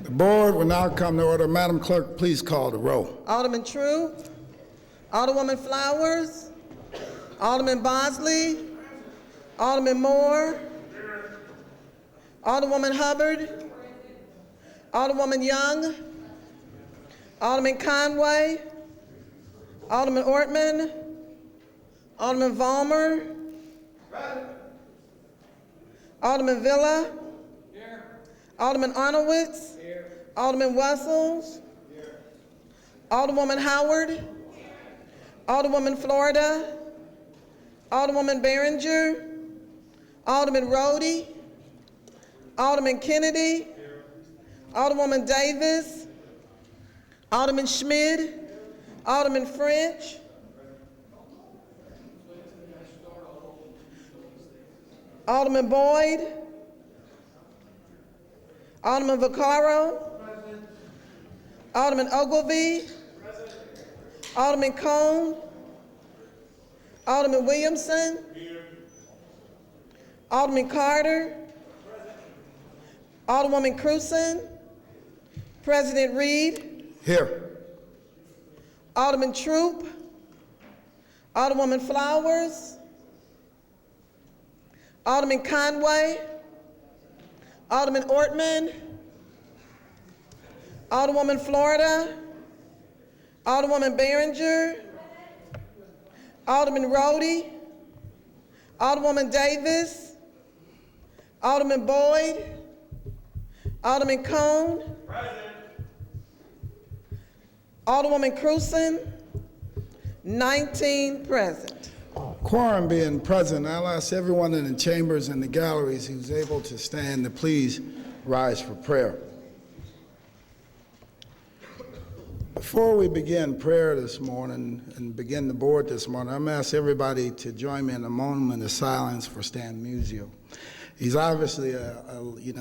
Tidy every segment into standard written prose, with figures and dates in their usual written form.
The board will now come to order. Madam Clerk, please call the roll. Alderman True, Alderwoman Flowers, Alderman Bosley, Alderman Moore, Alderwoman Hubbard, Alderwoman Young, Alderman Conway, Alderman Ortman, Alderman Vollmer, Alderman Villa, Alderman Arnowitz, Alderman Wessels, Alderwoman Howard, Alderwoman Florida, Alderwoman Behringer, Alderman Rhodey, Alderman Kennedy, Alderwoman Davis, Alderman Schmid, Alderman French, Alderman Boyd, Alderman Vaccaro, Alderman Ogilvie, Alderman Cone, Alderman Williamson, Alderman Carter, Alderwoman Cruzen, President Reed, Here. Alderman Troop, Alderwoman Flowers, Alderman Conway, Alderman Ortman, Alderwoman Florida, Alderwoman Behringer, Alderman Rhodey, Alderwoman Davis, Alderman Boyd, Alderman Cone, Alderwoman Cruzen, 19 present. Quorum being present, I'll ask everyone in the chambers and the galleries who's able to stand to please rise for prayer. Before we begin prayer this morning and begin the board this morning, I'm going to ask everybody to join me in a moment of silence for Stan Musial. He's obviously,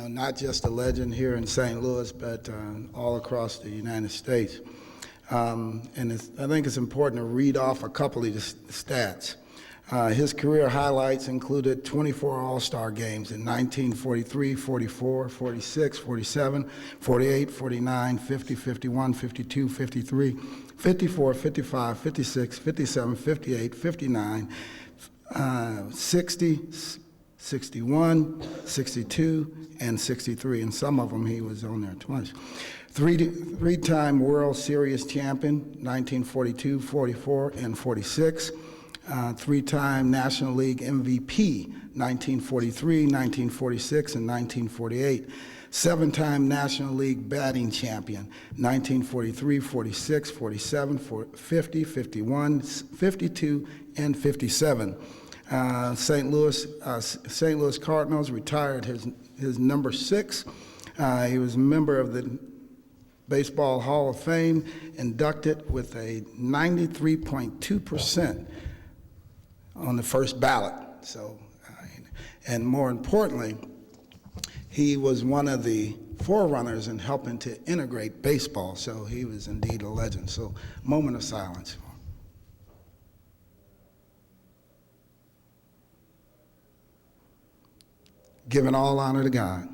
not just a legend here in St. Louis, but all across the United States. I think it's important to read off a couple of the stats. His career highlights included 24 All-Star games in 1943, 44, 46, 47, 48, 49, 50, 51, 52, 53, 54, 55, 56, 57, 58, 59, 60, 61, 62, and 63, and some of them he was on there twice. Three-time World Series champion, 1942, 44, and 46. Three-time National League MVP, 1943, 1946, and 1948. Seven-time National League batting champion, 1943, 46, 47, 50, 51, 52, and 57. St. Louis Cardinals retired his number 6. He was a member of the Baseball Hall of Fame, inducted with a 93.2% on the first ballot. So, and more importantly, he was one of the forerunners in helping to integrate baseball. So he was indeed a legend. So, moment of silence. Giving all honor to God,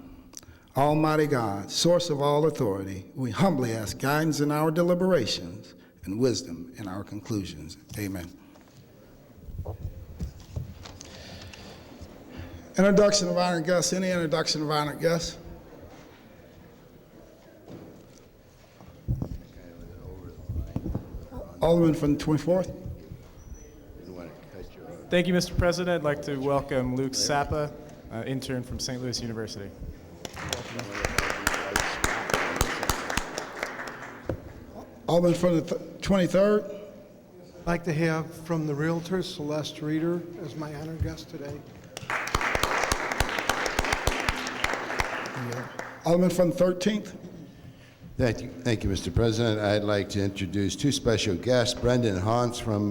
Almighty God, source of all authority, we humbly ask guidance in our deliberations and wisdom in our conclusions. Amen. Introduction of honored guests. Any introduction of honored guests? Alderman from the 24th. Thank you, Mr. President. I'd like to welcome Luke Sappa, intern from St. Louis University. Alderman from the 23rd. I'd like to have from the Realtors, Celeste Reeder, as my honored guest today. Alderman from the 13th. Thank you, Mr. President. I'd like to introduce two special guests, Brendan Hans from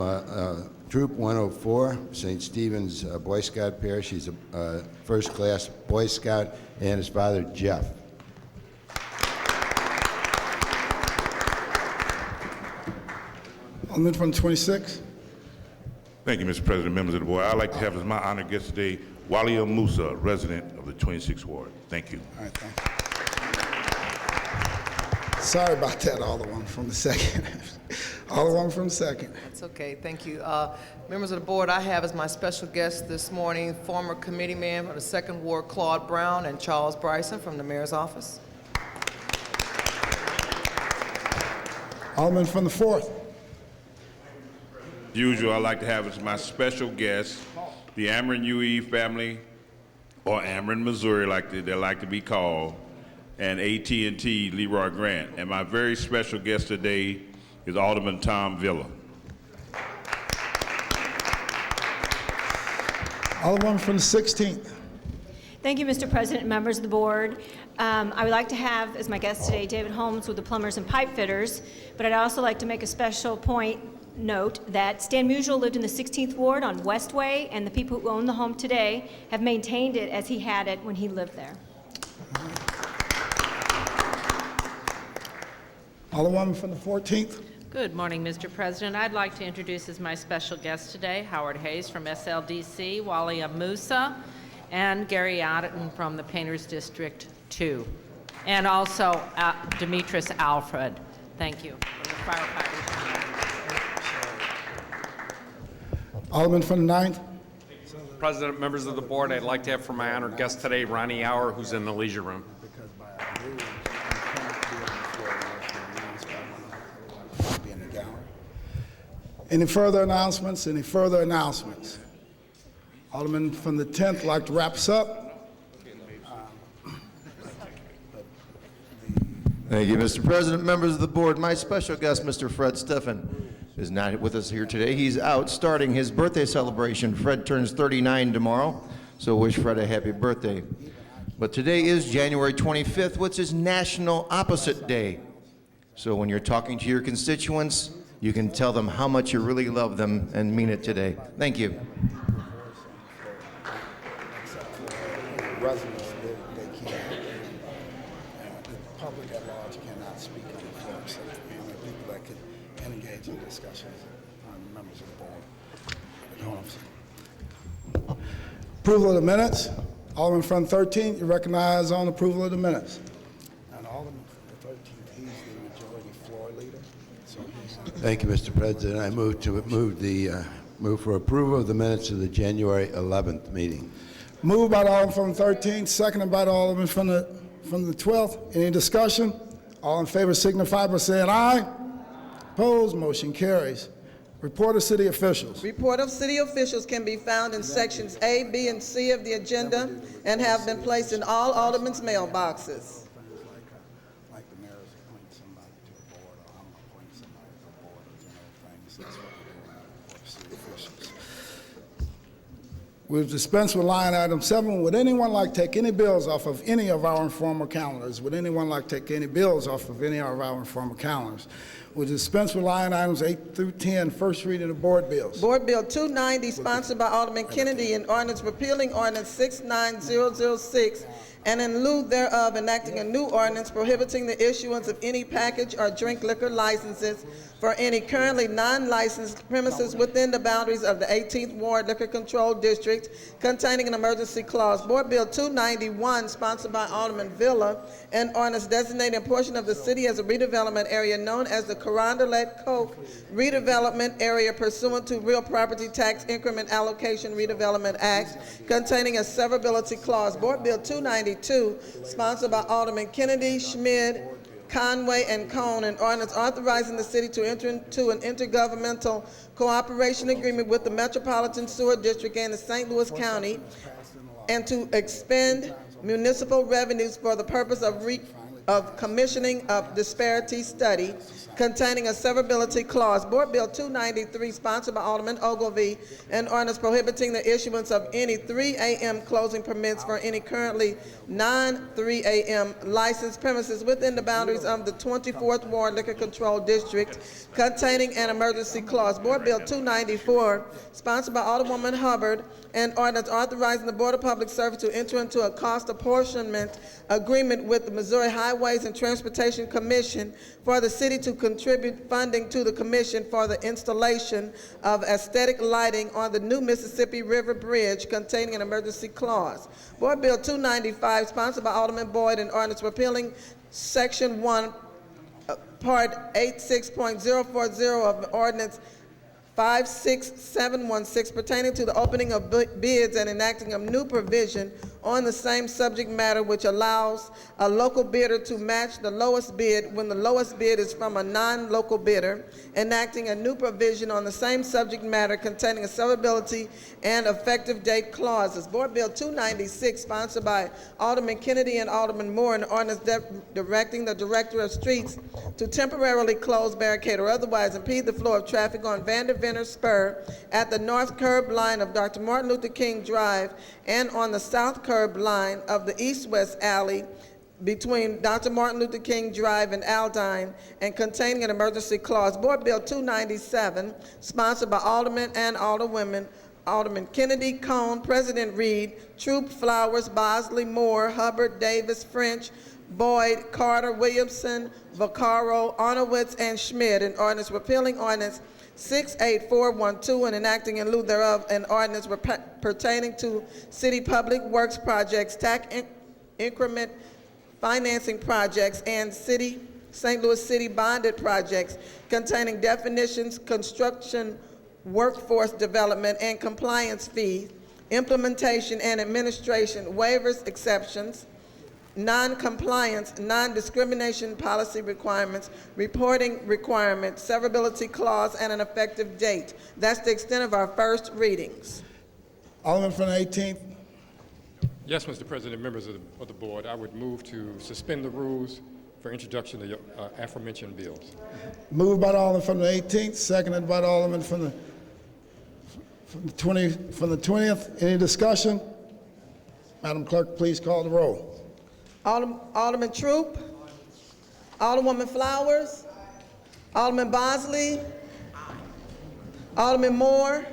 Troop 104, St. Stephen's Boy Scout Parish. He's a first-class Boy Scout, and his father, Jeff. Alderman from the 26th. Thank you, Mr. President, members of the board. I'd like to have as my honored guest today, Walia Musa, resident of the 26th Ward. Thank you. All right, thank you. Sorry about that, Alderman from the second. Alderman from the second. That's okay, thank you. Members of the board, I have as my special guest this morning former committeeman from the 2nd Ward, Claude Brown, and Charles Bryson from the mayor's office. Alderman from the 4th. As usual, I'd like to have as my special guest the Ameren UE family, or Ameren, Missouri, they like to be called, and AT&T Leroy Grant. And my very special guest today is Alderman Tom Villa. Alderman from the 16th. Thank you, Mr. President and members of the board. I would like to have as my guest today David Holmes with the Plumbers and Pipe Fitters, but I'd also like to make a special note that Stan Musial lived in the 16th Ward on Westway, and the people who own the home today have maintained it as he had it when he lived there. Alderman from the 14th. Good morning, Mr. President. I'd like to introduce as my special guest today Howard Hayes from SLDC, Wally Musa, and Gary Addington from the Painters District 2, and also Demetrius Alfred. Thank you. For the firefighters. Alderman from the 9th. President, members of the board, I'd like to have for my honored guest today Ronnie Auer, who's in the leisure room. Any further announcements? Any further announcements? Alderman from the 10th like to wrap us up. Thank you, Mr. President, members of the board. My special guest, Mr. Fred Steffen, is not with us here today. He's out starting his birthday celebration. Fred turns 39 tomorrow, so wish Fred a happy birthday. But today is January 25th, which is National Opposite Day. So when you're talking to your constituents, you can tell them how much you really love them and mean it today. Thank you. Residents, they can't, the public at large cannot speak on the floor, so the only people that could engage in discussions are members of the board. Approval of the minutes. Alderman from 13, you recognize on approval of the minutes. And Alderman from the 13th, he's the majority floor leader. So Thank you, Mr. President. I move for approval of the minutes of the January 11th meeting. moved by the Alderman from the 13th, seconded by the Alderman from the 12th. Any discussion? All in favor signify by saying aye. Opposed, motion carries. Report of city officials. Report of city officials can be found in sections A, B, and C of the agenda and have been placed in all aldermen's mailboxes. Like the mayor's appoint somebody to the board, or I'm appointing somebody to the board, or general things. That's what we do in the report of city officials. We've dispensed with line item 7. Would anyone like to take any bills off of any of our informal calendars? Would anyone like to take any bills off of any of our informal calendars? We dispense with line items 8 through 10, first reading of board bills. Board Bill 290, sponsored by Alderman Kennedy, an ordinance repealing ordinance 69006, and in lieu thereof enacting a new ordinance prohibiting the issuance of any package or drink liquor licenses for any currently non-licensed premises within the boundaries of the 18th Ward Liquor Control District, containing an emergency clause. Board Bill 291, sponsored by Alderman Villa, an ordinance designating a portion of the city as a redevelopment area known as the Carondelet Coke Redevelopment Area pursuant to Real Property Tax Increment Allocation Redevelopment Act, containing a severability clause. Board Bill 292, sponsored by Alderman Kennedy, Schmid, Conway, and Cone, an ordinance authorizing the city to enter into an intergovernmental cooperation agreement with the Metropolitan Sewer District and the St. Louis County, and to expend municipal revenues for the purpose of commissioning a disparity study, containing a severability clause. Board Bill 293, sponsored by Alderman Ogilvy, an ordinance prohibiting the issuance of any 3 a.m. closing permits for any currently non-3 a.m. licensed premises within the boundaries of the 24th Ward Liquor Control District, containing an emergency clause. Board Bill 294, sponsored by Alderwoman Hubbard, an ordinance authorizing the Board of Public Service to enter into a cost apportionment agreement with the Missouri Highways and Transportation Commission for the city to contribute funding to the commission for the installation of aesthetic lighting on the new Mississippi River Bridge, containing an emergency clause. Board Bill 295, sponsored by Alderman Boyd, an ordinance repealing Section 1 Part 86.040 of Ordinance 56716 pertaining to the opening of bids and enacting a new provision on the same subject matter which allows a local bidder to match the lowest bid when the lowest bid is from a non-local bidder, enacting a new provision on the same subject matter containing a severability and effective date clauses. Board Bill 296, sponsored by Alderman Kennedy and Alderman Moore, an ordinance directing the Director of Streets to temporarily close, barricade, or otherwise impede the flow of traffic on Vanderventer Spur at the north curb line of Dr. Martin Luther King Drive and on the south curb line of the east-west alley between Dr. Martin Luther King Drive and Aldine, and containing an emergency clause. Board Bill 297, sponsored by Aldermen and Alderwomen, Alderman Kennedy, Cone, President Reed, Troop, Flowers, Bosley, Moore, Hubbard, Davis, French, Boyd, Carter, Williamson, Vaccaro, Arnowitz, and Schmidt, an ordinance repealing ordinance 68412 and enacting in lieu thereof an ordinance pertaining to city public works projects, tax increment financing projects, and St. Louis City bonded projects containing definitions, construction, workforce development, and compliance fees, implementation and administration, waivers, exceptions, non-compliance, non-discrimination policy requirements, reporting requirements, severability clause, and an effective date. That's the extent of our first readings. Alderman from the 18th. Yes, Mr. President, members of the board, I would move to suspend the rules for introduction of the aforementioned bills. Moved by the Alderman from the 18th, seconded by the Alderman from the 20th. Any discussion? Madam Clerk, please call the roll. Alderman Troop, Alderwoman Flowers, Alderman Bosley, Alderman Moore,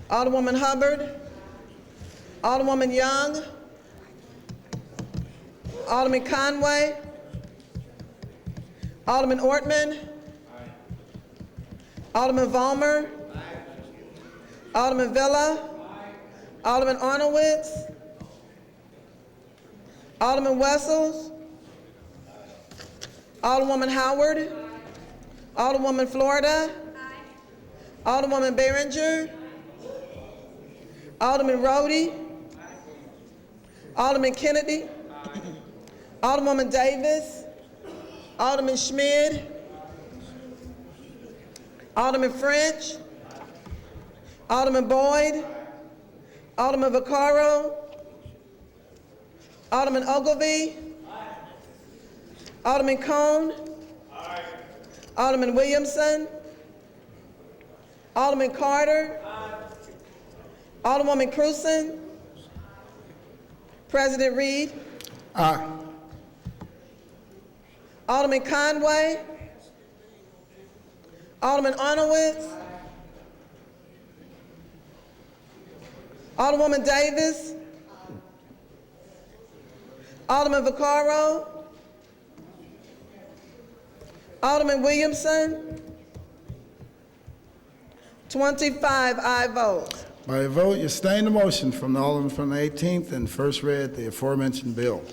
Alderwoman Hubbard, Alderwoman Young, Alderman Conway, Alderman Ortman, Alderman Vollmer, Alderman Villa, Alderman Arnowitz, Alderman Wessels, Alderwoman Howard, Alderwoman Florida, Alderwoman Behringer, Alderman Rhodey, Alderman Kennedy, Alderwoman Davis, Alderman Schmid, Alderman French, Alderman Boyd, Alderman Vaccaro, Alderman Ogilvie, Alderman Cone, Alderman Williamson, Alderman Carter, Alderwoman Cruzen, President Reed, Aye. Alderman Conway, Alderman Arnowitz, Alderwoman Davis, Alderman Vaccaro, Alderman Williamson, 25 aye votes. By a vote, you sustain the motion from the Alderman from the 18th and first read the aforementioned bill.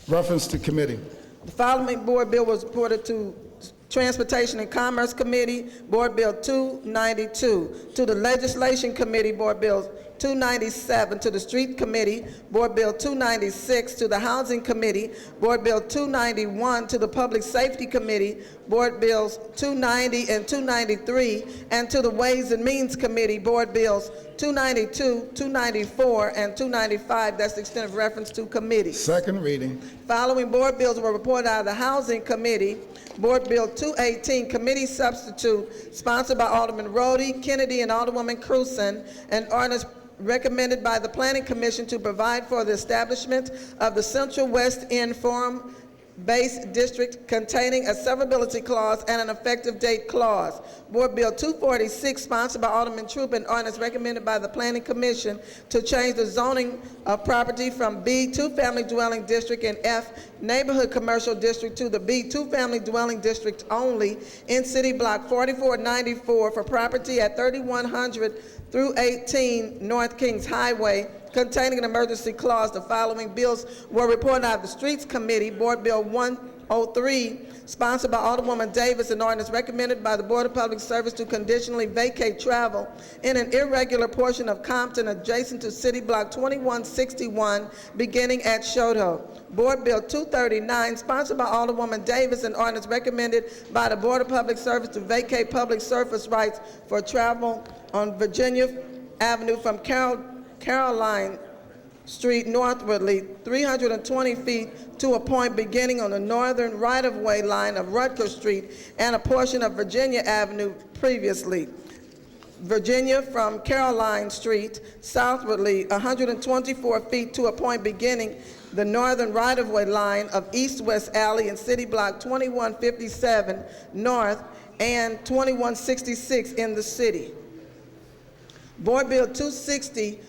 Reference to committee. The following board bill was reported to Transportation and Commerce Committee, Board Bill 292. To the Legislation Committee, Board Bill 297. To the Street Committee, Board Bill 296. To the Housing Committee, Board Bill 291. To the Public Safety Committee, Board Bills 290 and 293. And to the Ways and Means Committee, Board Bills 292, 294, and 295. That's the extent of reference to committee. Second reading. Following board bills were reported out of the Housing Committee. Board Bill 218, Committee Substitute, sponsored by Alderman Rhodey, Kennedy, and Alderwoman Cruzen, an ordinance recommended by the Planning Commission to provide for the establishment of the Central West End Forum-based district containing a severability clause and an effective date clause. Board Bill 246, sponsored by Alderman Troop, an ordinance recommended by the Planning Commission to change the zoning of property from B, two-family dwelling district, and F, neighborhood commercial district, to the B, two-family dwelling district only in City Block 4494 for property at 3100 through 18 North Kings Highway, containing an emergency clause. The following bills were reported out of the Streets Committee. Board Bill 103, sponsored by Alderwoman Davis, an ordinance recommended by the Board of Public Service to conditionally vacate travel in an irregular portion of Compton adjacent to City Block 2161, beginning at Shoto. Board Bill 239, sponsored by Alderwoman Davis, an ordinance recommended by the Board of Public Service to vacate public surface rights for travel on Virginia Avenue from Caroline Street northwardly 320 feet to a point beginning on the northern right-of-way line of Rutgers Street and a portion of Virginia Avenue previously. Virginia from Caroline Street southwardly 124 feet to a point beginning the northern right-of-way line of East-West Alley in City Block 2157 North and 2166 in the city. Board Bill 260,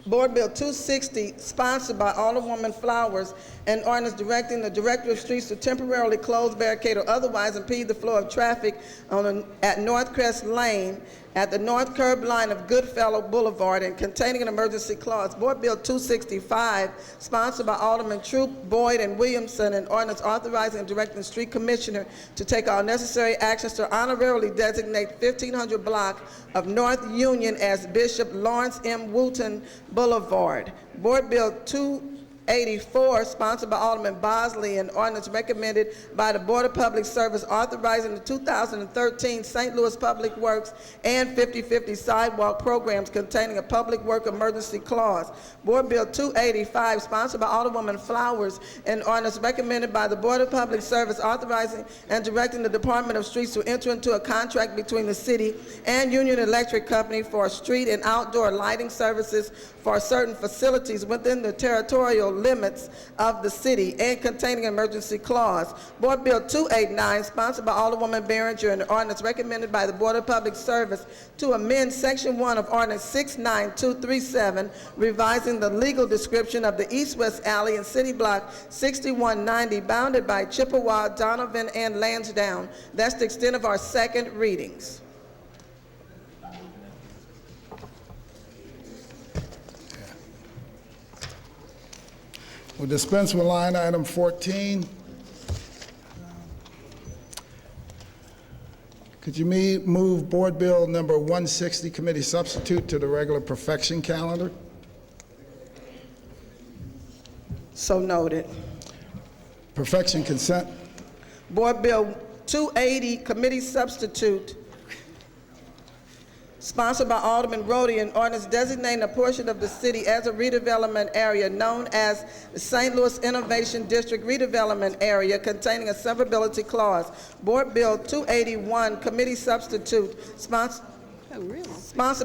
Board Bill 260, sponsored by Alderwoman Flowers, an ordinance directing the Director of Streets to temporarily close, barricade, or otherwise impede the flow of traffic at Northcrest Lane at the north curb line of Goodfellow Boulevard and containing an emergency clause. Board Bill 265, sponsored by Alderman Troop, Boyd, and Williamson, an ordinance authorizing and directing the street commissioner to take all necessary actions to honorarily designate 1500 block of North Union as Bishop Lawrence M. Wooten Boulevard. Board Bill 284, sponsored by Alderman Bosley, an ordinance recommended by the Board of Public Service authorizing the 2013 St. Louis Public Works and 50/50 sidewalk programs containing a public work emergency clause. Board Bill 285, sponsored by Alderwoman Flowers, an ordinance recommended by the Board of Public Service authorizing and directing the Department of Streets to enter into a contract between the city and Union Electric Company for street and outdoor lighting services for certain facilities within the territorial limits of the city and containing an emergency clause. Board Bill 289, sponsored by Alderwoman Behringer, an ordinance recommended by the Board of Public Service to amend Section 1 of Ordinance 69237, revising the legal description of the East-West Alley in City Block 6190, bounded by Chippewa, Donovan, and Lansdowne. That's the extent of our second readings. We'll dispense with line item 14. Could you move Board Bill number 160, committee substitute, to the regular perfection calendar? So noted. Perfection consent. Board Bill 280, committee substitute, sponsored by Alderman Rhodey, an ordinance designating a portion of the city as a redevelopment area known as the St. Louis Innovation District Redevelopment Area, containing a severability clause. Board Bill 281, committee substitute, sponsored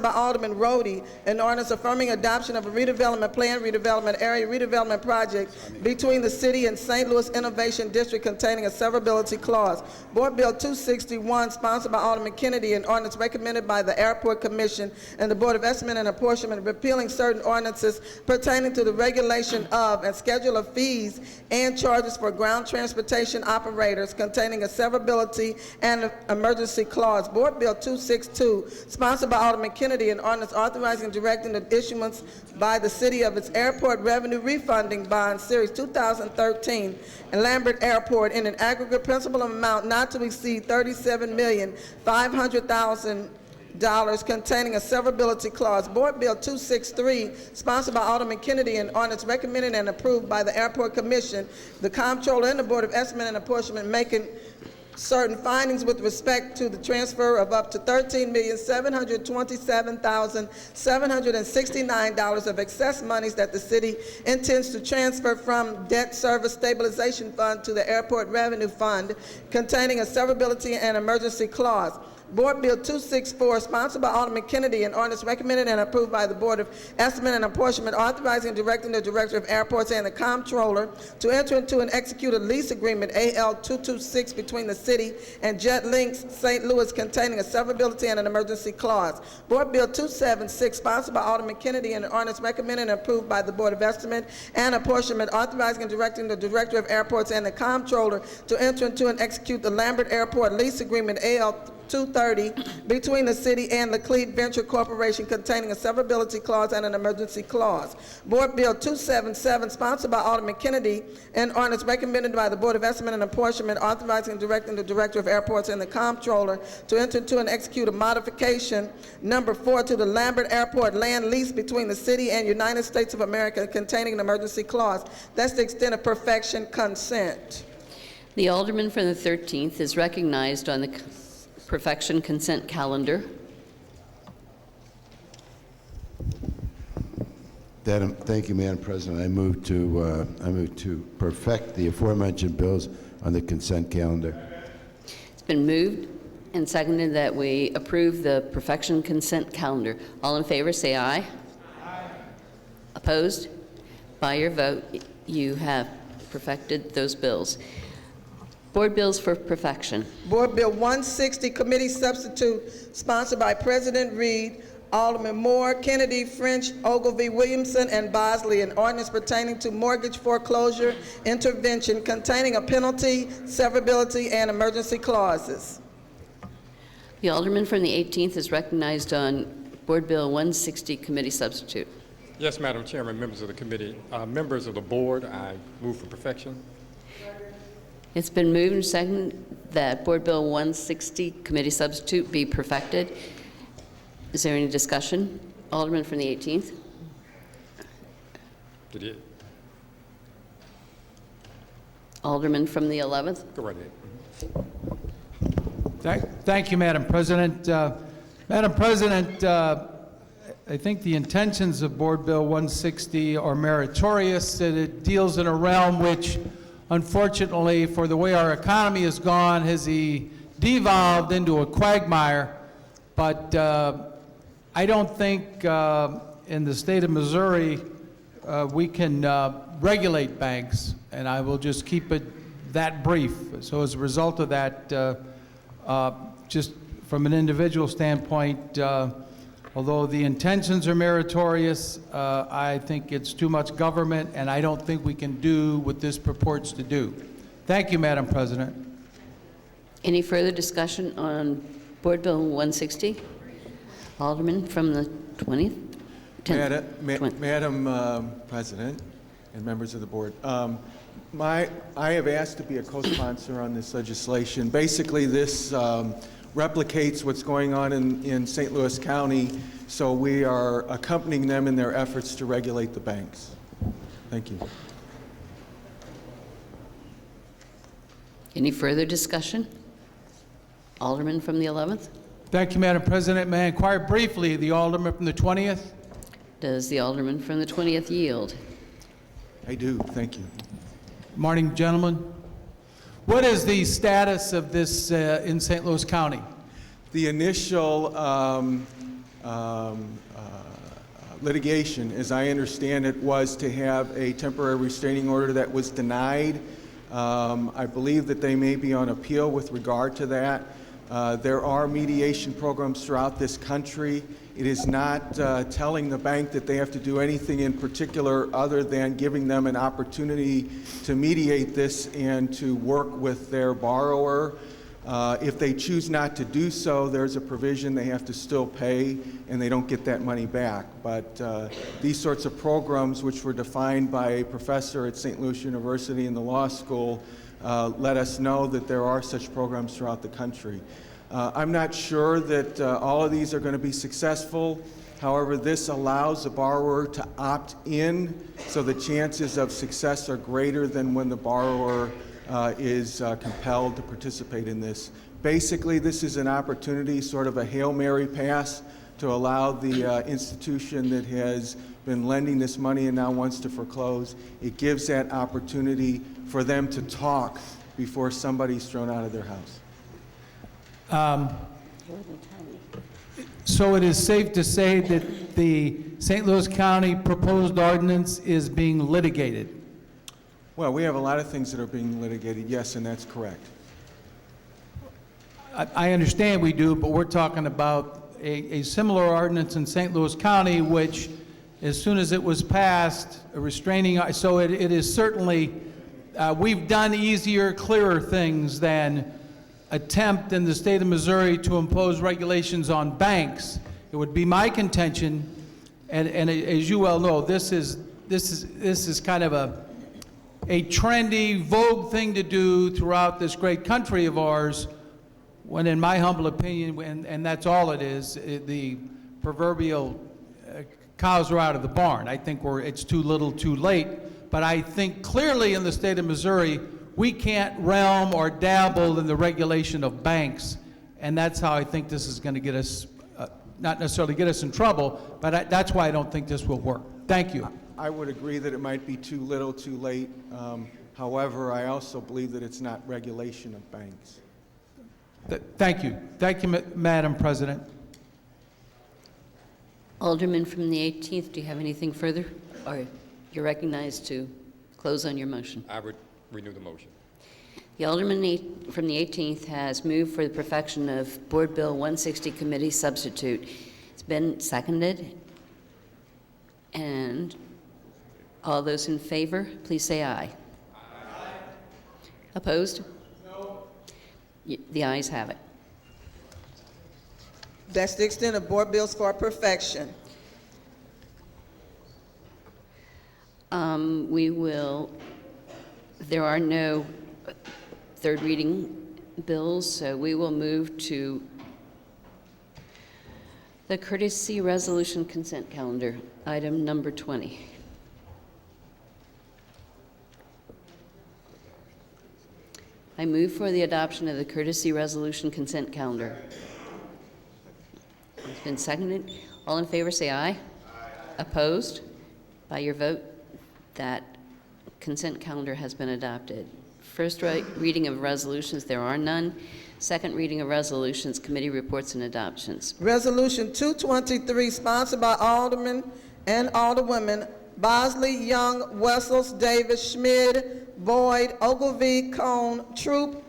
by Alderman Rhodey, an ordinance affirming adoption of a redevelopment plan, redevelopment area, redevelopment project between the city and St. Louis Innovation District containing a severability clause. Board Bill 261, sponsored by Alderman Kennedy, an ordinance recommended by the Airport Commission and the Board of Estimate and Apportionment, repealing certain ordinances pertaining to the regulation of and schedule of fees and charges for ground transportation operators containing a severability and emergency clause. Board Bill 262, sponsored by Alderman Kennedy, an ordinance authorizing and directing the issuance by the city of its airport revenue refunding bond, Series 2013, and Lambert Airport in an aggregate principal amount not to exceed $37,500,000 containing a severability clause. Board Bill 263, sponsored by Alderman Kennedy, an ordinance recommended and approved by the Airport Commission, the Comptroller, and the Board of Estimate and Apportionment, making certain findings with respect to the transfer of up to $13,727,769 of excess monies that the city intends to transfer from Debt Service Stabilization Fund to the Airport Revenue Fund, containing a severability and emergency clause. Board Bill 264, sponsored by Alderman Kennedy, an ordinance recommended and approved by the Board of Estimate and Apportionment, authorizing and directing the Director of Airports and the Comptroller to enter into and execute a lease agreement, AL 226, between the city and Jet Links St. Louis, containing a severability and an emergency clause. Board Bill 276, sponsored by Alderman Kennedy, and an ordinance recommended and approved by the Board of Estimate and Apportionment, authorizing and directing the Director of Airports and the Comptroller to enter into and execute the Lambert Airport lease agreement, AL 230 between the city and the Clete Venture Corporation containing a severability clause and an emergency clause. Board Bill 277, sponsored by Alderman Kennedy, and ordinance recommended by the Board of Estimate and Apportionment, authorizing and directing the Director of Airports and the Comptroller to enter into and execute a modification number 4 to the Lambert Airport land lease between the city and United States of America containing an emergency clause. That's the extent of perfection consent. The Alderman from the 13th is recognized on the perfection consent calendar. Thank you, Madam President. I move to perfect the aforementioned bills on the consent calendar. It's been moved and seconded that we approve the perfection consent calendar. All in favor, say aye. Aye. Opposed? By your vote, you have perfected those bills. Board bills for perfection. Board Bill 160, Committee Substitute, sponsored by President Reed, Alderman Moore, Kennedy, French, Ogilvy, Williamson, and Bosley, an ordinance pertaining to mortgage foreclosure intervention containing a penalty, severability, and emergency clauses. The Alderman from the 18th is recognized on Board Bill 160, Committee Substitute. Yes, Madam Chairman, members of the committee, members of the board, I move for perfection. It's been moved and seconded that Board Bill 160, Committee Substitute, be perfected. Is there any discussion? Alderman from the 18th. Did you? Alderman from the 11th. Go right ahead. Thank you, Madam President. Madam President, I think the intentions of Board Bill 160 are meritorious, that it deals in a realm which, unfortunately, for the way our economy has gone, has devolved into a quagmire. But I don't think in the state of Missouri we can regulate banks, and I will just keep it that brief. So as a result of that, just from an individual standpoint, although the intentions are meritorious, I think it's too much government, and I don't think we can do what this purports to do. Thank you, Madam President. Any further discussion on Board Bill 160? Alderman from the 20th? Madam President and members of the board, I have asked to be a co-sponsor on this legislation. Basically, this replicates what's going on in St. Louis County, so we are accompanying them in their efforts to regulate the banks. Thank you. Any further discussion? Alderman from the 11th? Thank you, Madam President. May I inquire briefly, the Alderman from the 20th? Does the Alderman from the 20th yield? I do. Thank you. Morning, gentlemen. What is the status of this in St. Louis County? The initial litigation, as I understand it, was to have a temporary restraining order that was denied. I believe that they may be on appeal with regard to that. There are mediation programs throughout this country. It is not telling the bank that they have to do anything in particular other than giving them an opportunity to mediate this and to work with their borrower. If they choose not to do so, there's a provision they have to still pay and they don't get that money back. But these sorts of programs, which were defined by a professor at St. Louis University in the law school, let us know that there are such programs throughout the country. I'm not sure that all of these are going to be successful. However, this allows the borrower to opt in, so the chances of success are greater than when the borrower is compelled to participate in this. Basically, this is an opportunity, sort of a Hail Mary pass, to allow the institution that has been lending this money and now wants to foreclose. It gives that opportunity for them to talk before somebody's thrown out of their house. So it is safe to say that the St. Louis County proposed ordinance is being litigated? Well, we have a lot of things that are being litigated, yes, and that's correct. I understand we do, but we're talking about a similar ordinance in St. Louis County, which, as soon as it was passed, a restraining, so it is certainly, we've done easier, clearer things than attempt in the state of Missouri to impose regulations on banks. It would be my contention, and as you well know, this is kind of a trendy, vogue thing to do throughout this great country of ours, when in my humble opinion, and that's all it is, the proverbial cows are out of the barn. I think it's too little too late, but I think clearly in the state of Missouri, we can't realm or dabble in the regulation of banks, and that's how I think this is going to get us, not necessarily get us in trouble, but that's why I don't think this will work. Thank you. I would agree that it might be too little, too late. However, I also believe that it's not regulation of banks. Thank you. Thank you, Madam President. Alderman from the 18th, do you have anything further? Or you're recognized to close on your motion. I would renew the motion. The Alderman from the 18th has moved for the perfection of Board Bill 160 Committee Substitute. It's been seconded. And all those in favor, please say aye. Aye. Opposed? No. The ayes have it. That's the extent of board bills for perfection. There are no third reading bills, so we will move to the courtesy resolution consent calendar, item number 20. I move for the adoption of the courtesy resolution consent calendar. It's been seconded. All in favor say aye. Aye. Opposed? By your vote, that consent calendar has been adopted. First reading of resolutions, there are none. Second reading of resolutions, committee reports and adoptions. Resolution 223, sponsored by Aldermen and Alderwomen Bosley, Young, Wessels, Davis, Schmid, Boyd, Ogilvie, Cone, Troop,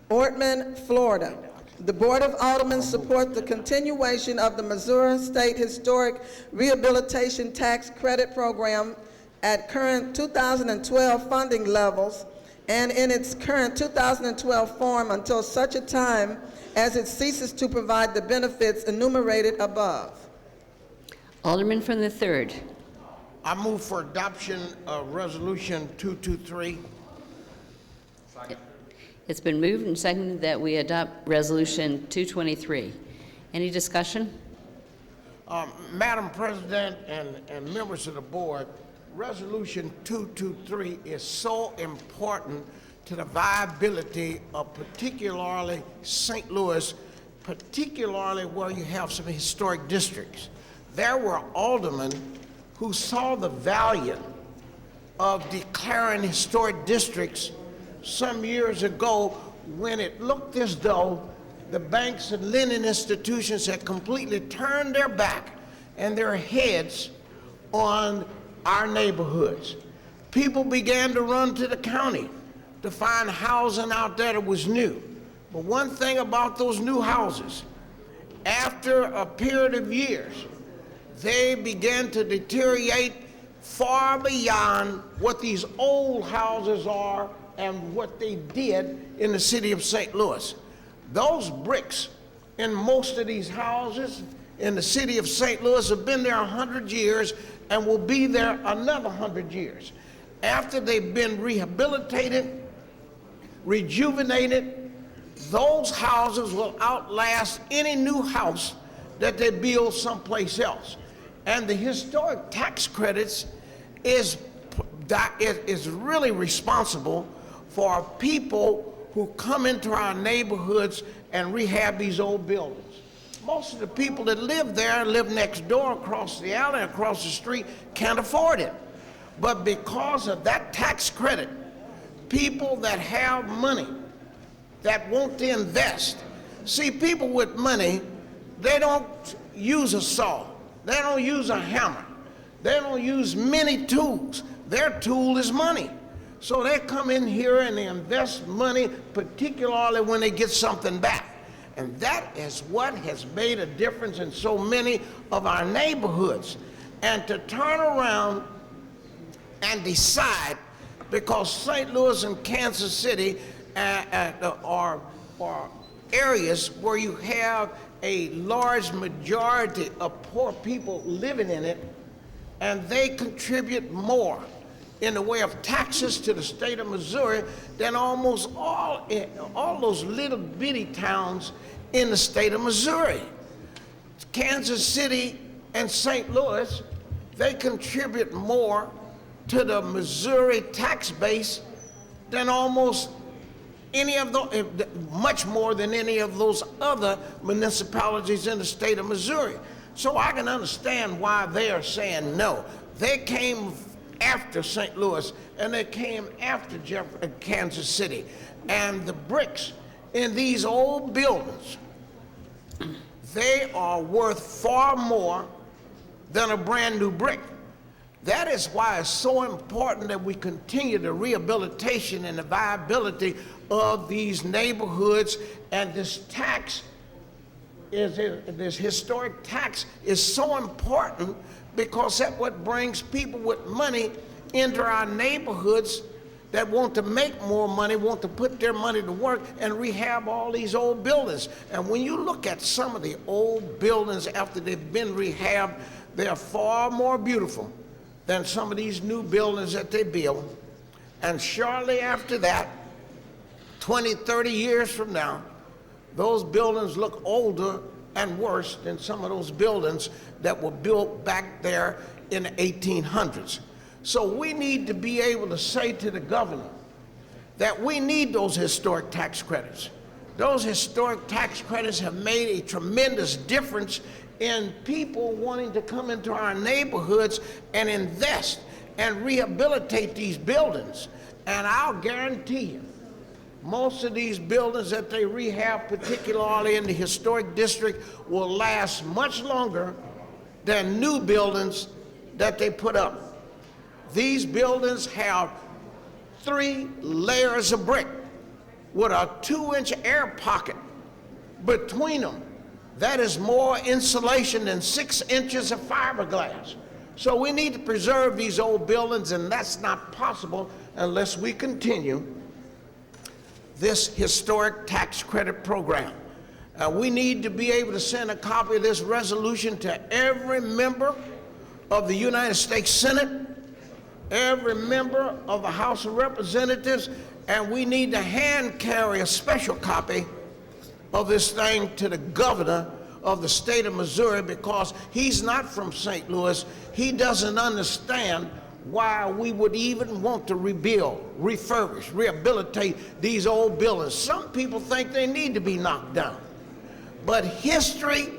Ortman, Florida. The Board of Aldermen support the continuation of the Missouri State Historic Rehabilitation Tax Credit Program at current 2012 funding levels and in its current 2012 form until such a time as it ceases to provide the benefits enumerated above. Alderman from the 3rd. I move for adoption of Resolution 223. It's been moved and seconded that we adopt Resolution 223. Any discussion? Madam President and members of the board, Resolution 223 is so important to the viability of particularly St. Louis, particularly where you have some historic districts. There were aldermen who saw the value of declaring historic districts some years ago when it looked as though the banks and lending institutions had completely turned their back and their heads on our neighborhoods. People began to run to the county to find housing out there that was new. But one thing about those new houses, after a period of years, they began to deteriorate far beyond what these old houses are and what they did in the city of St. Louis. Those bricks in most of these houses in the city of St. Louis have been there 100 years and will be there another 100 years. After they've been rehabilitated, rejuvenated, those houses will outlast any new house that they build someplace else. And the historic tax credits is really responsible for people who come into our neighborhoods and rehab these old buildings. Most of the people that live there, live next door, across the alley, across the street, can't afford it. But because of that tax credit, people that have money, that want to invest, see, people with money, they don't use a saw, they don't use a hammer, they don't use many tools. Their tool is money. So they come in here and they invest money, particularly when they get something back. And that is what has made a difference in so many of our neighborhoods. And to turn around and decide, because St. Louis and Kansas City are or areas where you have a large majority of poor people living in it, and they contribute more in the way of taxes to the state of Missouri than almost all those little bitty towns in the state of Missouri. Kansas City and St. Louis, they contribute more to the Missouri tax base than almost any of those, much more than any of those other municipalities in the state of Missouri. So I can understand why they are saying no. They came after St. Louis, and they came after Kansas City. And the bricks in these old buildings, they are worth far more than a brand new brick. That is why it's so important that we continue the rehabilitation and the viability of these neighborhoods, and this tax this historic tax is so important, because that's what brings people with money into our neighborhoods that want to make more money, want to put their money to work and rehab all these old buildings. And when you look at some of the old buildings after they've been rehabbed, they are far more beautiful than some of these new buildings that they build. And shortly after that, 20, 30 years from now, those buildings look older and worse than some of those buildings that were built back there in the 1800s. So we need to be able to say to the governor that we need those historic tax credits. Those historic tax credits have made a tremendous difference in people wanting to come into our neighborhoods and invest and rehabilitate these buildings. And I'll guarantee you, most of these buildings that they rehab, particularly in the historic district, will last much longer than new buildings that they put up. These buildings have 3 layers of brick with a 2-inch air pocket between them. That is more insulation than 6 inches of fiberglass. So we need to preserve these old buildings, and that's not possible unless we continue this historic tax credit program. We need to be able to send a copy of this resolution to every member of the United States Senate, every member of the House of Representatives, and we need to hand carry a special copy of this thing to the governor of the state of Missouri, because he's not from St. Louis. He doesn't understand why we would even want to rebuild, refurbish, rehabilitate these old buildings. Some people think they need to be knocked down. But history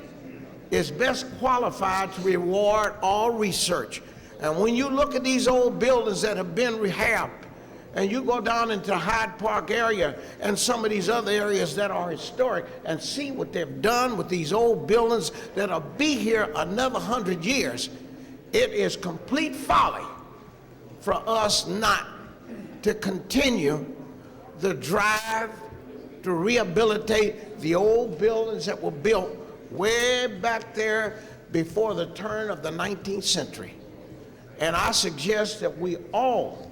is best qualified to reward all research. And when you look at these old buildings that have been rehabbed, and you go down into the Hyde Park area and some of these other areas that are historic and see what they've done with these old buildings that'll be here another 100 years, it is complete folly for us not to continue the drive to rehabilitate the old buildings that were built way back there before the turn of the 19th century. And I suggest that we all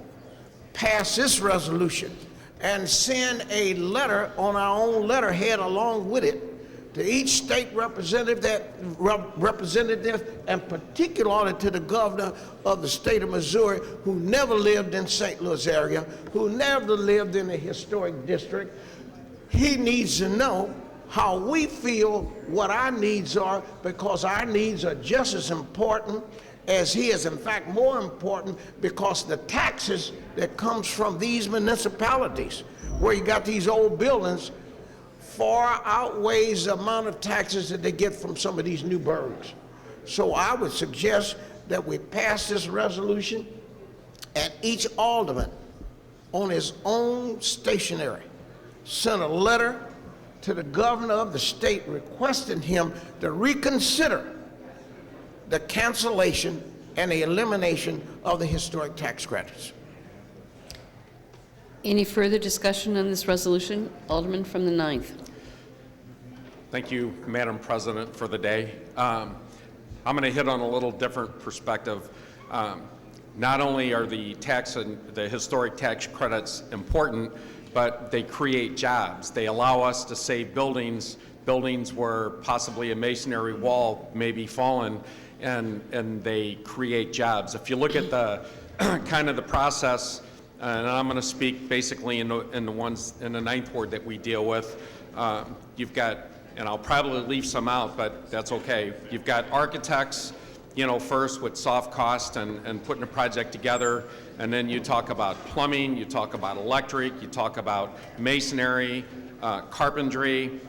pass this resolution and send a letter on our own letterhead along with it to each state representative, and particularly to the governor of the state of Missouri, who never lived in St. Louis area, who never lived in the historic district. He needs to know how we feel, what our needs are, because our needs are just as important as his. In fact, more important, because the taxes that comes from these municipalities, where you got these old buildings, far outweighs the amount of taxes that they get from some of these new burgs. So I would suggest that we pass this resolution, and each alderman on his own stationery send a letter to the governor of the state requesting him to reconsider the cancellation and the elimination of the historic tax credits. Any further discussion on this resolution? Alderman from the 9th. Thank you, Madam President, for the day. I'm going to hit on a little different perspective. Not only are the tax and the historic tax credits important but they create jobs. They allow us to save buildings where possibly a masonry wall may be fallen, and they create jobs. If you look at the kind of the process, and I'm going to speak basically in the ninth ward that we deal with, you've got, and I'll probably leave some out, but that's okay. You've got architects, first with soft cost and putting a project together, and then you talk about plumbing, you talk about electric, you talk about masonry, carpentry.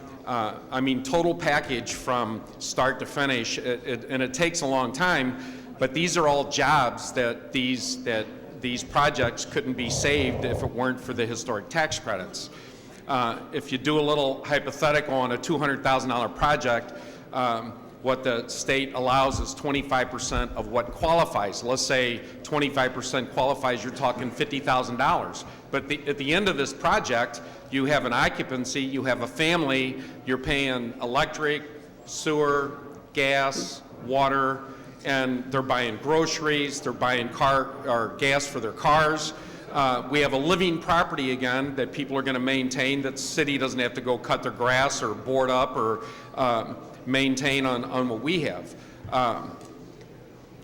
Total package from start to finish, and it takes a long time, but these are all jobs that these projects couldn't be saved if it weren't for the historic tax credits. If you do a little hypothetical on a $200,000 project, what the state allows is 25% of what qualifies. Let's say 25% qualifies, you're talking $50,000. But at the end of this project, you have an occupancy, you have a family, you're paying electric, sewer, gas, water, and they're buying groceries, they're buying gas for their cars. We have a living property again that people are going to maintain, that the city doesn't have to go cut their grass or board up or maintain on what we have.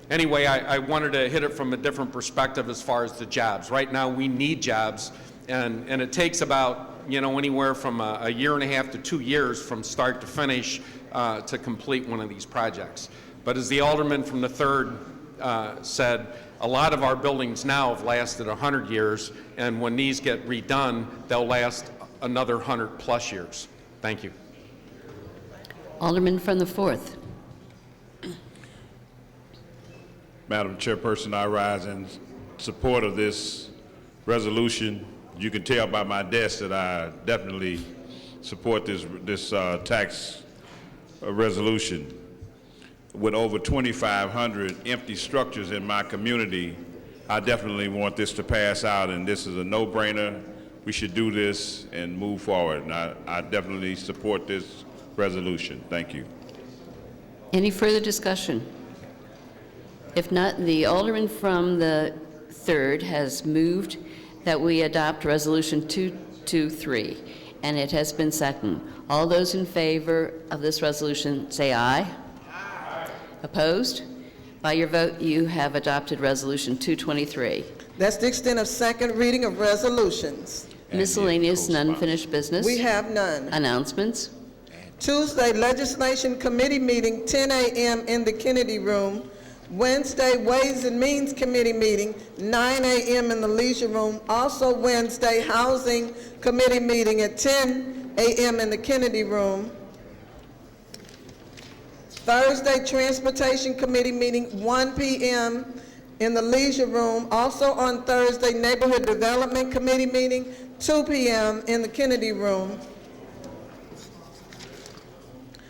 Anyway, I wanted to hit it from a different perspective as far as the jobs. Right now we need jobs, and it takes about anywhere from a year and a half to 2 years from start to finish to complete one of these projects. But as the alderman from the 3rd said, a lot of our buildings now have lasted 100 years, and when these get redone, they'll last another 100+ years. Thank you. Alderman from the 4th. Madam Chairperson, I rise in support of this resolution. You can tell by my desk that I definitely support this tax resolution. With over 2,500 empty structures in my community, I definitely want this to pass out, and this is a no-brainer. We should do this and move forward, and I definitely support this resolution. Thank you. Any further discussion? If not, the alderman from the 3rd has moved that we adopt Resolution 223, and it has been seconded. All those in favor of this resolution say aye. Aye. Opposed? By your vote, you have adopted Resolution 223. That's the extent of second reading of resolutions. Miscellaneous and unfinished business. We have none. Announcements. Tuesday, Legislation Committee meeting, 10 a.m. in the Kennedy Room. Wednesday, Ways and Means Committee meeting, 9 a.m. in the Leisure Room. Also Wednesday, Housing Committee meeting at 10 a.m. in the Kennedy Room. Thursday, Transportation Committee meeting, 1 p.m. in the Leisure Room. Also on Thursday, Neighborhood Development Committee meeting, 2 p.m. in the Kennedy Room.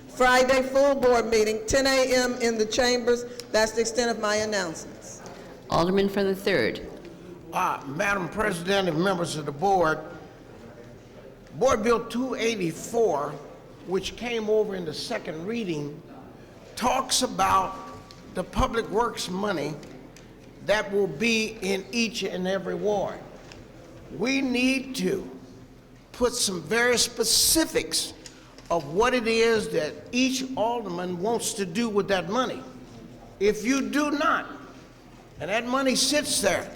Friday, full board meeting, 10 a.m. in the chambers. That's the extent of my announcements. Alderman from the 3rd. Madam President and members of the board, Board Bill 284, which came over in the second reading, talks about the public works money that will be in each and every ward. We need to put some very specifics of what it is that each alderman wants to do with that money. If you do not, and that money sits there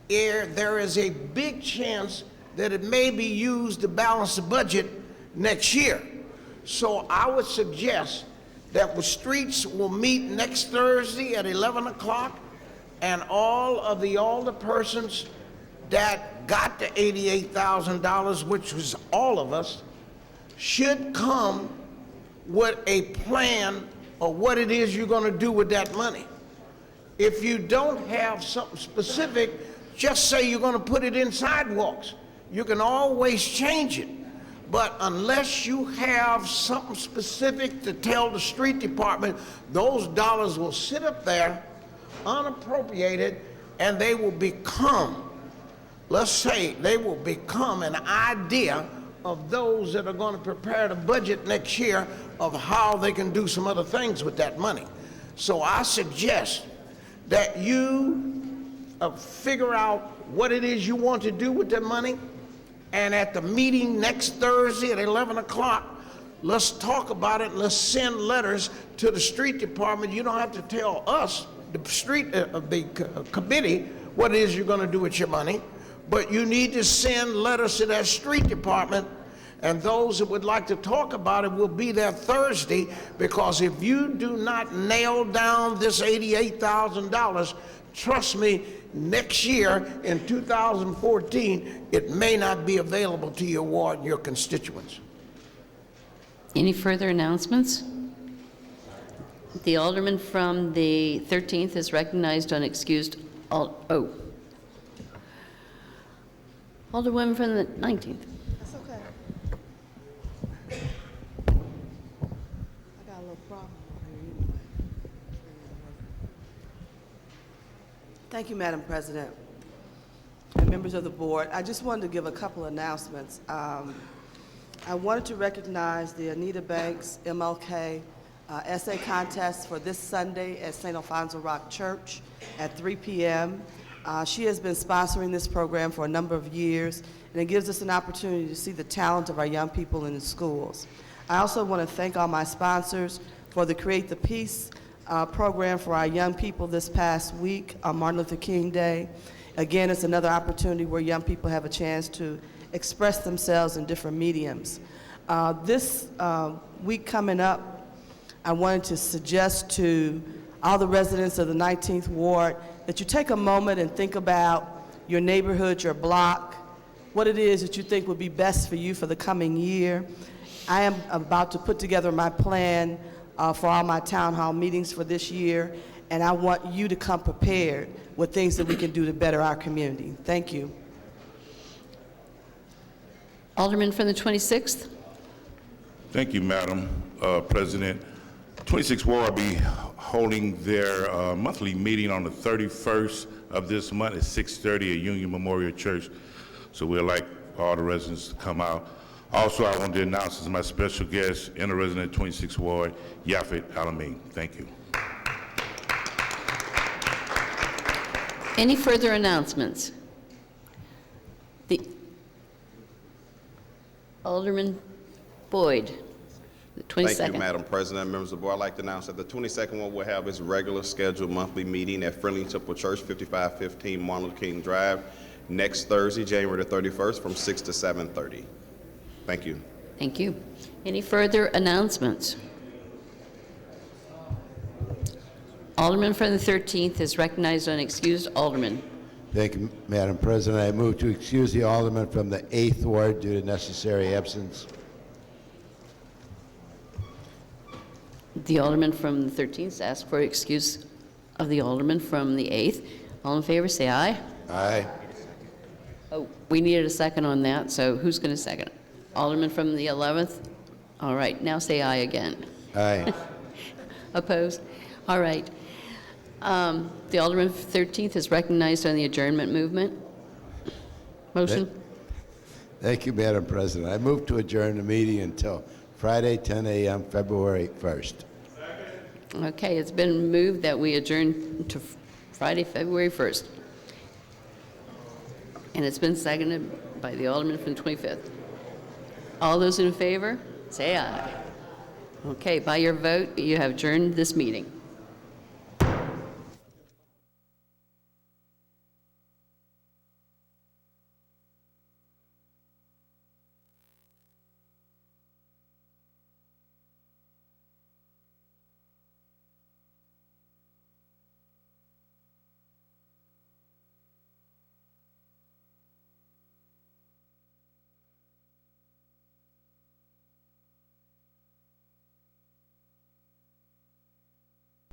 is a big chance that it may be used to balance the budget next year. So I would suggest that the streets will meet next Thursday at 11 o'clock, and all of the alderpersons that got the $88,000, which was all of us, should come with a plan of what it is you're going to do with that money. If you don't have something specific, just say you're going to put it in sidewalks. You can always change it. But unless you have something specific to tell the street department, those dollars will sit up there unappropriated, and they will become, let's say, they will become an idea of those that are going to prepare the budget next year of how they can do some other things with that money. So I suggest that you figure out what it is you want to do with that money, And at the meeting next Thursday at 11 o'clock, let's talk about it. Let's send letters to the street department. You don't have to tell us, the street, committee, what it is you're going to do with your money, but you need to send letters to that street department. And those that would like to talk about it will be there Thursday, because if you do not nail down this $88,000, trust me, next year in 2014, it may not be available to your ward and your constituents. Any further announcements? The alderman from the 13th is recognized unexcused. Alderwoman from the 19th. That's okay. I got a little problem. Thank you, Madam President. And members of the board, I just wanted to give a couple announcements. I wanted to recognize the Anita Banks MLK essay contest for this Sunday at St. Alfonso Rock Church at 3 p.m. She has been sponsoring this program for a number of years, and it gives us an opportunity to see the talent of our young people in the schools. I also want to thank all my sponsors for the Create the Peace program for our young people this past week on Martin Luther King Day. Again, it's another opportunity where young people have a chance to express themselves in different mediums. This week coming up, I wanted to suggest to all the residents of the 19th Ward that you take a moment and think about your neighborhood, your block, what it is that you think would be best for you for the coming year. I am about to put together my plan for all my town hall meetings for this year, and I want you to come prepared with things that we can do to better our community. Thank you. Alderman from the 26th. Thank you, Madam President. 26th Ward will be holding their monthly meeting on the 31st of this month at 6:30 at Union Memorial Church. So we'd like all the residents to come out. Also, I want to announce as my special guest, inter-resident 26th Ward, Yafet Alamin. Thank you. Any further announcements? The Alderman Boyd, the 22nd. Thank you, Madam President, members of the board. I'd like to announce that the 22nd one will have its regular scheduled monthly meeting at Friendly Temple Church, 5515 Martin Luther King Drive, next Thursday, January the 31st, from 6 to 7:30. Thank you. Thank you. Any further announcements? Alderman from the 13th is recognized unexcused. Alderman. Thank you, Madam President. I move to excuse the alderman from the 8th Ward due to necessary absence. The alderman from the 13th asks for excuse of the alderman from the 8th. All in favor, say aye. Aye. Oh, we needed a second on that, so who's going to second it? Alderman from the 11th? All right, now say aye again. Aye. Opposed? All right. The alderman from the 13th is recognized on the adjournment movement. Motion? Thank you, Madam President. I move to adjourn the meeting until Friday, 10 a.m., February 1st. Okay, it's been moved that we adjourn to Friday, February 1st. And it's been seconded by the alderman from the 25th. All those in favor, say aye. Okay, by your vote, you have adjourned this meeting.